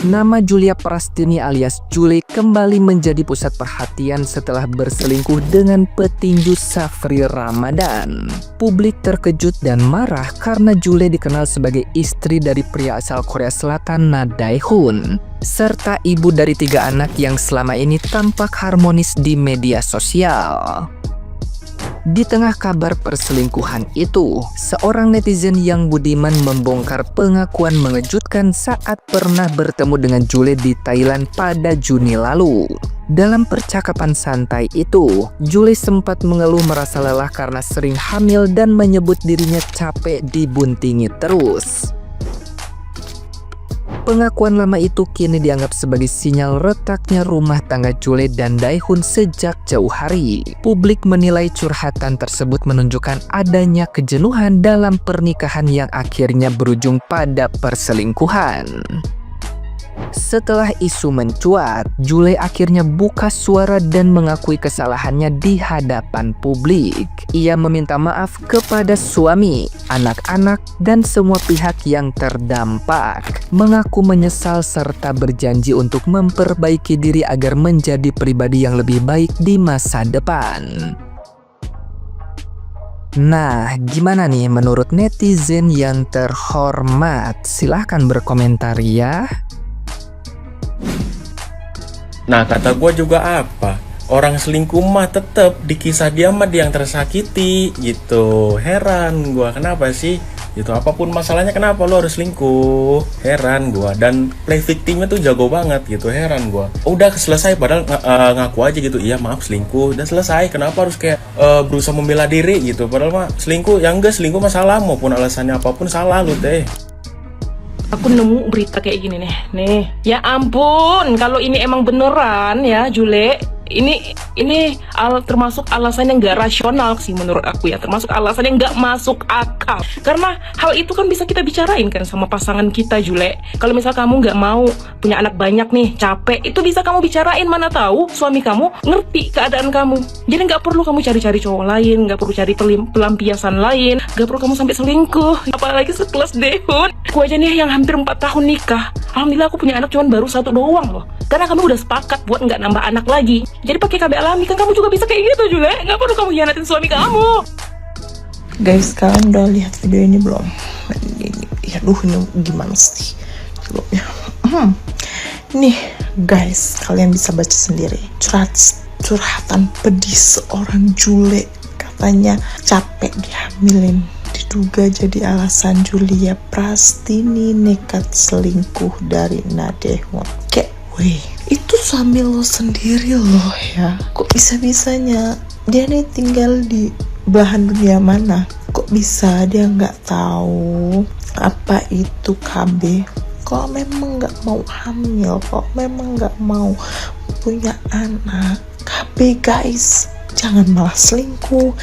Nama Julia Prastini alias Jule kembali menjadi pusat perhatian setelah berselingkuh dengan petinju Safri Ramadan. Publik terkejut dan marah karena Jule dikenal sebagai istri dari pria asal Korea Selatan Na Dae-hoon, serta ibu dari 3 anak yang selama ini tampak harmonis di media sosial. Di tengah kabar perselingkuhan itu, seorang netizen yang budiman membongkar pengakuan mengejutkan saat pernah bertemu dengan Jule di Thailand pada Juni lalu. Dalam percakapan santai itu, Jule sempat mengeluh merasa lelah karena sering hamil dan menyebut dirinya capek dibuntingi terus. Pengakuan lama itu kini dianggap sebagai sinyal retaknya rumah tangga Jule dan Dae-hoon sejak jauh hari. Publik menilai curhatan tersebut menunjukkan adanya kejenuhan dalam pernikahan yang akhirnya berujung pada perselingkuhan. Setelah isu mencuat, Jule akhirnya buka suara dan mengakui kesalahannya di hadapan publik. Ia meminta maaf kepada suami, anak-anak, dan semua pihak yang terdampak. Mengaku menyesal serta berjanji untuk memperbaiki diri agar menjadi pribadi yang lebih baik di masa depan. Nah, gimana nih menurut netizen yang terhormat? Silahkan berkomentar ya. Nah, kata gue juga apa? Orang selingkuh mah tetep di kisah dia mah dia yang tersakiti gitu. Heran gue kenapa sih? Gitu, apapun masalahnya kenapa lo harus selingkuh? Heran gue. Dan play victimnya tuh jago banget gitu. Heran gue. Udah selesai padahal ngaku aja gitu. Iya maaf selingkuh. Dan selesai. Kenapa harus kayak berusaha membela diri gitu? Padahal mah selingkuh. Yang enggak selingkuh masalah. Maupun alasannya apapun salah lo deh. Aku nemu berita kayak gini nih. Ya ampun, kalau ini emang beneran ya, Jule. Ini termasuk alasan yang gak rasional sih menurut aku ya. Termasuk alasan yang gak masuk akal. Karena hal itu kan bisa kita bicarain kan sama pasangan kita, Jule. Kalau misal kamu gak mau punya anak banyak nih, capek, itu bisa kamu bicarain. Mana tahu suami kamu ngerti keadaan kamu. Jadi gak perlu kamu cari-cari cowok lain, gak perlu cari pelampiasan lain, gak perlu kamu sampai selingkuh. Apalagi sekelas Dae-hoon. Aku aja nih yang hampir 4 tahun nikah. Alhamdulillah aku punya anak cuma baru 1 doang loh. Karena kamu udah sepakat buat nggak nambah anak lagi. Jadi pakai KB alami kan kamu juga bisa kayak gitu Jule. Nggak perlu kamu hianatin suami kamu. Guys, kalian udah lihat video ini belum? Ini gimana sih? Coba. Nih guys, kalian bisa baca sendiri. Curhatan pedih seorang Jule. Katanya capek dihamilin. Diduga jadi alasan Julia Prastini nekat selingkuh dari Na Dae-hoon. Kayak, weh, itu suami lo sendiri loh ya. Kok bisa-bisanya dia nih tinggal di belahan dunia mana? Kok bisa dia nggak tahu apa itu KB? Kalau memang nggak mau hamil, kalau memang nggak mau punya anak, KB guys. Jangan malah selingkuh.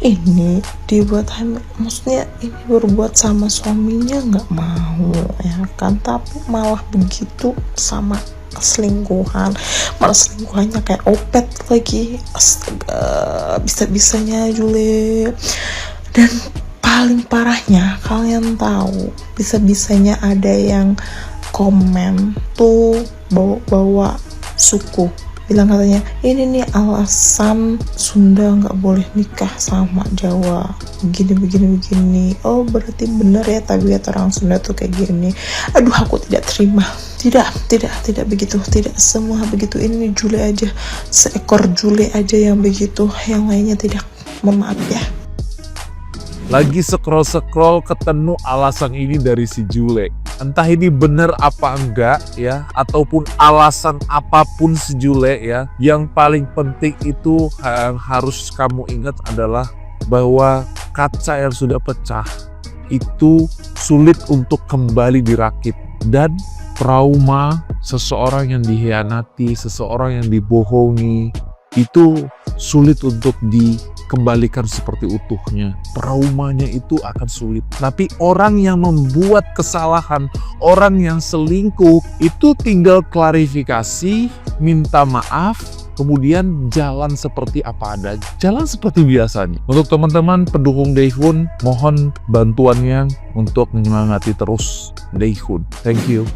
Ini dibuat hamil, maksudnya ini berbuat sama suaminya nggak mau ya kan, tapi malah begitu sama selingkuhan, malah selingkuhannya kayak opet lagi. Astaga, bisa-bisanya Jule. Dan paling parahnya, kalian tahu bisa-bisanya ada yang komen tuh bawa suku, bilang katanya ini nih alasan Sunda nggak boleh nikah sama Jawa, begini. Oh berarti bener ya tabiat orang Sunda tuh kayak gini. Aduh, aku tidak terima. Tidak begitu, tidak semua begitu. Ini Jule aja, seekor Jule aja yang begitu, yang lainnya tidak. Mohon maaf ya. Lagi scroll ketemu alasan ini dari si Jule. Entah ini bener apa enggak ya, ataupun alasan apapun si Jule ya. Yang paling penting itu yang harus kamu ingat adalah bahwa kaca yang sudah pecah itu sulit untuk kembali dirakit. Dan trauma seseorang yang dikhianati, seseorang yang dibohongi, itu sulit untuk dikembalikan seperti utuhnya. Traumanya itu akan sulit. Tapi orang yang membuat kesalahan, orang yang selingkuh, itu tinggal klarifikasi, minta maaf, kemudian jalan seperti apa adanya. Jalan seperti biasanya. Untuk teman-teman pendukung Dae-hoon, mohon bantuannya untuk menyemangati terus Dae-hoon. Thank you.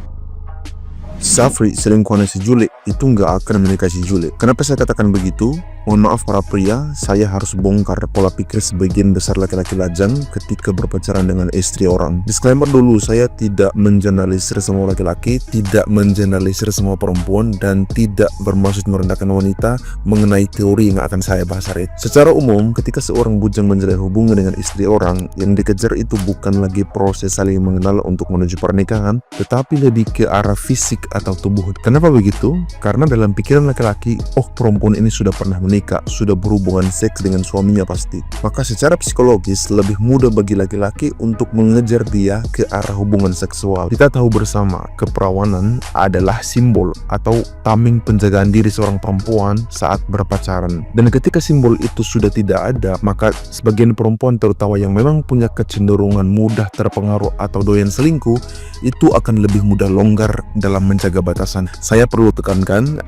Safri, selingkuhannya si Jule, itu nggak akan menikahi si Jule. Kenapa saya katakan begitu? Mohon maaf para pria, saya harus bongkar pola pikir sebagian besar laki-laki lajang ketika berpacaran dengan istri orang. Disclaimer dulu, saya tidak mengeneralisir semua laki-laki, tidak mengeneralisir semua perempuan, dan tidak bermaksud merendahkan wanita mengenai teori yang akan saya bahas hari ini. Secara umum, ketika seorang bujang menjalin hubungan dengan istri orang, yang dikejar itu bukan lagi proses saling mengenal untuk menuju pernikahan, tetapi lebih ke arah fisik atau tubuh. Kenapa begitu? Karena dalam pikiran laki-laki, oh perempuan ini sudah pernah menikah, sudah berhubungan seks dengan suaminya pasti. Maka secara psikologis lebih mudah bagi laki-laki untuk mengejar dia ke arah hubungan seksual. Kita tahu bersama, keperawanan adalah simbol atau tameng penjagaan diri seorang perempuan saat berpacaran. Dan ketika simbol itu sudah tidak ada, maka sebagian perempuan terutama yang memang punya kecenderungan mudah terpengaruh atau doyan selingkuh, itu akan lebih mudah longgar dalam menjaga batasan. Saya perlu tekankan,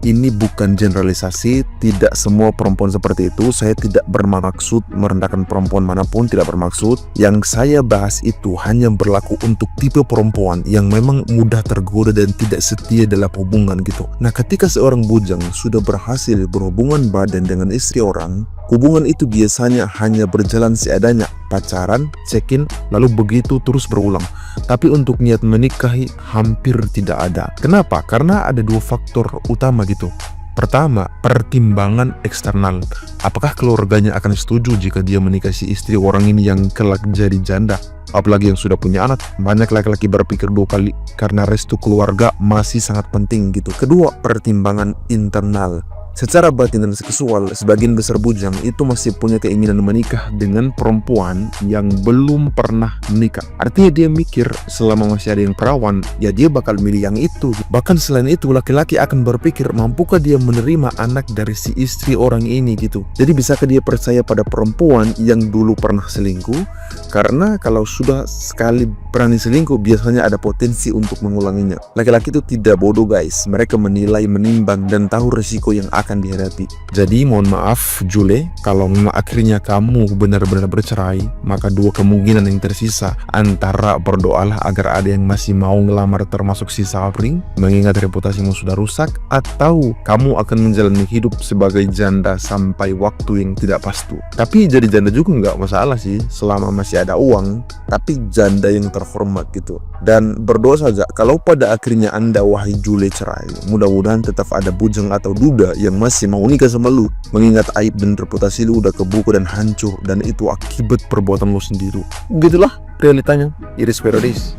ini bukan generalisasi, tidak semua perempuan seperti itu. Saya tidak bermaksud merendahkan perempuan manapun, tidak bermaksud. Yang saya bahas itu hanya berlaku untuk tipe perempuan yang memang mudah tergoda dan tidak setia dalam hubungan gitu. Nah, ketika seorang bujang sudah berhasil berhubungan badan dengan istri orang, hubungan itu biasanya hanya berjalan seadanya, pacaran, check-in, lalu begitu terus berulang. Tapi untuk niat menikahi hampir tidak ada. Kenapa? Karena ada dua faktor utama gitu. Pertama, pertimbangan eksternal. Apakah keluarganya akan setuju jika dia menikahi istri orang ini yang kelak jadi janda? Apalagi yang sudah punya anak. Banyak laki-laki berpikir dua kali karena restu keluarga masih sangat penting gitu. Kedua, pertimbangan internal. Secara batin dan seksual, sebagian besar bujang itu masih punya keinginan menikah dengan perempuan yang belum pernah menikah. Artinya dia mikir selama masih ada yang perawan, ya dia bakal milih yang itu. Bahkan selain itu, laki-laki akan berpikir mampukah dia menerima anak dari si istri orang ini gitu. Jadi bisakah dia percaya pada perempuan yang dulu pernah selingkuh? Karena kalau sudah sekali berani selingkuh, biasanya ada potensi untuk mengulanginya. Laki-laki itu tidak bodoh guys, mereka menilai, menimbang, dan tahu resiko yang akan dihadapi. Jadi mohon maaf Jule, kalau memang akhirnya kamu benar-benar bercerai, maka dua kemungkinan yang tersisa, antara berdoalah agar ada yang masih mau ngelamar termasuk si Safri, mengingat reputasimu sudah rusak, atau kamu akan menjalani hidup sebagai janda sampai waktu yang tidak pasti. Tapi jadi janda juga nggak masalah sih, selama masih ada uang, tapi janda yang terhormat gitu. Dan berdoa saja kalau pada akhirnya Anda wahai Jule cerai, mudah-mudahan tetap ada bujang atau duda yang masih mau nikah sama lu, mengingat aib dan reputasi lu udah kebuka dan hancur, dan itu akibat perbuatan lu sendiri. Gitulah realitanya. Iris Paradise.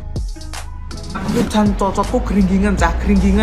Aku jan cocokku geringgingan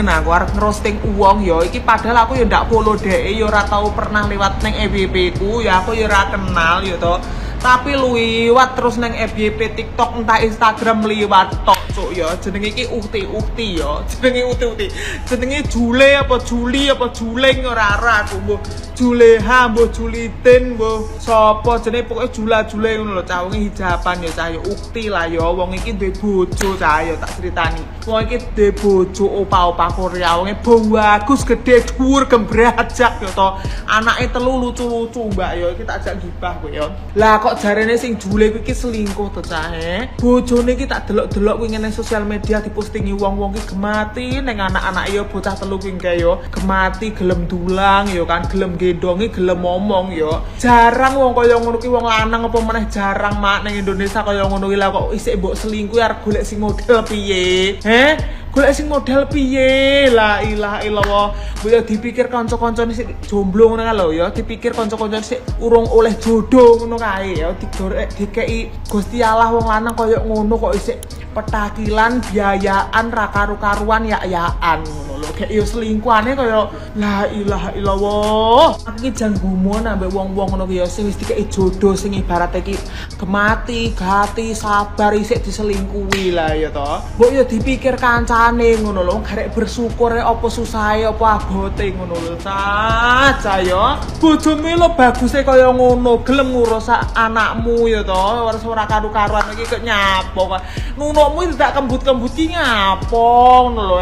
aku arep ngerosting uang yo iki, padahal aku ya ndak follow dhek, ya ora tau pernah lewat neng FYP ku, ya aku ya ora kenal yo to. Tapi liwat terus neng FYP, TikTok, entah Instagram liwat tok cuk ya. Jenenge iki ukti ya. Jenenge ukti. Jenenge Jule apa Juli apa Juling ora aku, mbuh Juleha, mbuh Julitin, mbuh sapa jenenge, pokoke Jula-jule ngono lho, cah wong hijaban ya cah ya ukti lah ya. Wong iki duwe bojo cah ya, tak critani. Wong iki duwe bojo opa-opa Korea, wonge bagus, gede, dhuwur, gembrajak ya to. Anake telu lucu-lucu mbak ya, iki tak ajak gibah kowe ya. Lah kok jarene sing Jule iki selingkuh to cahe. Bojone iki tak delok-delok kuwi nang sosial media dipostingi wong-wong iki gemati ning anak-anak ya bocah telu kuwi ya. Gemati gelem dulang ya kan, gelem gendongi, gelem ngomong ya. Jarang wong kaya ngono ki, wong lanang apa meneh jarang mak ning Indonesia kaya ngono ki. Lah kok isih mbok selingkuh arep golek sing model piye? Golek sing model piye? La ilaha illallah. Mbok ya dipikir kanca-kancane sik jomblo ngono lho ya, dipikir kanca-kancane sik urung oleh jodoh ngono kae ya, digorek dikei Gusti Allah wong lanang kaya ngono kok isik petakilan, biayaan, ra karu-karuan, ya-yaan ngono lho. Kayak yo selingkuhane kaya la ilaha illallah. Aku ki jan gumun ambek wong-wong ngono ki ya, sing wis dikei jodoh, sing ibarat iki gemati, gati, sabar isik diselingkuhi lah ya to. Mbok yo dipikir kancane ngono lho, garek bersyukur apa susahe apa abote ngono lho. Caca ya. Bojomu lho baguse kaya ngono, gelem ngurus anakmu ya to. Ora karu-karuan iki kok nyapo kok. Nunukmu tidak kembut-kembut ki ngapo ngono lho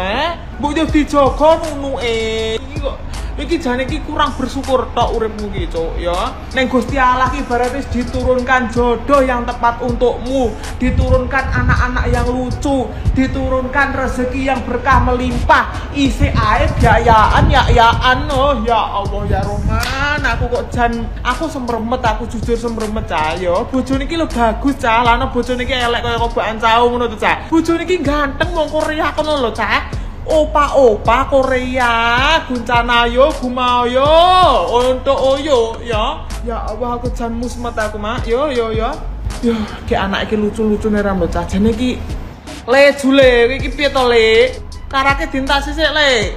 Mbok yo dijogo nunuke. Iki kok Iki jane iki kurang bersyukur tok uripmu iki, Cuk, ya. Ning Gusti Allah ki berarti diturunkan jodoh yang tepat untukmu, diturunkan anak-anak yang lucu, diturunkan rezeki yang berkah melimpah, isi ae biayaan ya-yaan. Oh ya Allah ya Roman, aku semremet, aku jujur semremet cah ya. Bojone iki lho bagus cah, lana bojone iki elek kaya kobakan cau ngono to cah. Bojone iki ganteng wong Korea kono lho cah. Opa Korea, Guncanayo, Gumayo, untuk Oyo, ya. Ya Allah, aku jan musmet aku, Mak. Yo. Yo, kayak anak iki lucu-lucu nih rambut cah. Jane iki Le Jule, iki piye to, Le? Karake dintasi sik, Le.